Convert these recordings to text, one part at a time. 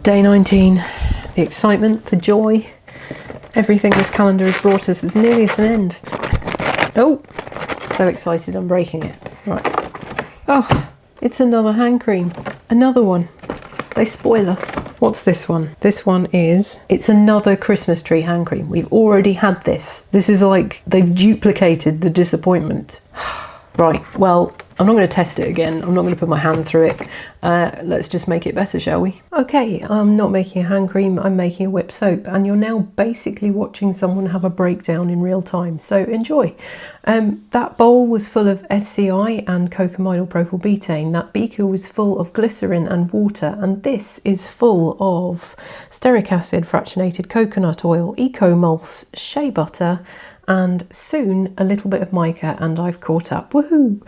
Day 19, the excitement, the joy, everything this calendar has brought us is nearly at an end. Oh, so excited I'm breaking it. Right. Oh, it's another hand cream. Another one. They spoil us. What's this one? This one is, it's another Christmas tree hand cream. We've already had this. This is like, they've duplicated the disappointment. Right, well, I'm not going to test it again. I'm not going to put my hand through it. Let's just make it better, shall we? Okay, I'm not making a hand cream, I'm making a whip soap, and you're now basically watching someone have a breakdown in real time, so enjoy. That bowl was full of SCI and cocamidal propylbutane. That beaker was full of glycerin and water, and this is full of stearic acid, fractionated coconut oil, eco-emulse, shea butter, and soon a little bit of mica, and I've caught up. Woohoo!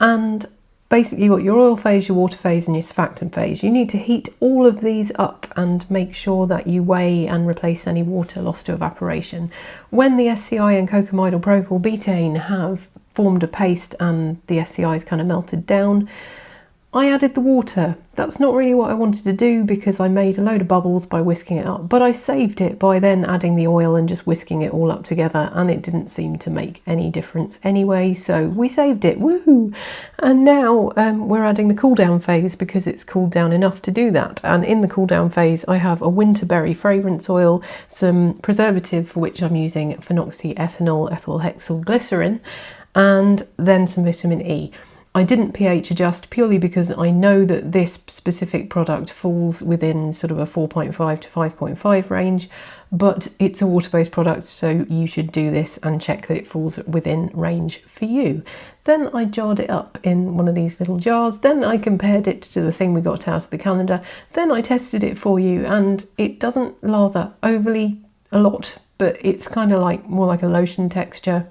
And basically you've got your oil phase, your water phase and your surfactant phase. You need to heat all of these up and make sure that you weigh and replace any water lost to evaporation. When the SCI and cocamidal propylbutane have formed a paste and the SCI is kind of melted down, I added the water. That's not really what I wanted to do because I made a load of bubbles by whisking it up, but I saved it by then adding the oil and just whisking it all up together, and it didn't seem to make any difference anyway, so we saved it, woohoo! And now we're adding the cool down phase because it's cooled down enough to do that, and in the cool down phase I have a winterberry fragrance oil, some preservative for which I'm using phenoxyethanol ethyl hexyl glycerin, and then some vitamin E. I didn't pH adjust purely because I know that this specific product falls within sort of a 4.5 to 5.5 range, but it's a water-based product, so you should do this and check that it falls within range for you. Then I jarred it up in one of these little jars, then I compared it to the thing we got out of the calendar, then I tested it for you, and it doesn't lather overly a lot, but it's kind of like more like a lotion texture.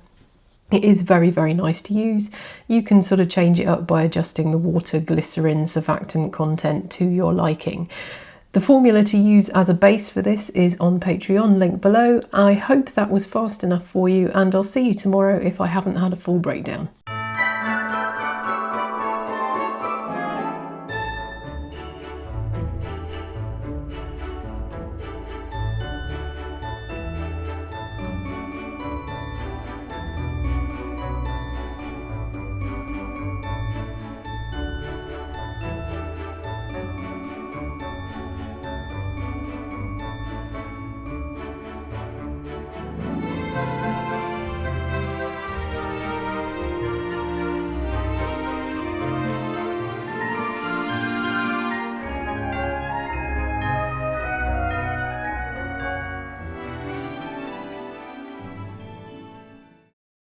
It is very, very nice to use. You can sort of change it up by adjusting the water, glycerin, surfactant content to your liking. The formula to use as a base for this is on Patreon, link below. I hope that was fast enough for you, and I'll see you tomorrow if I haven't had a full breakdown.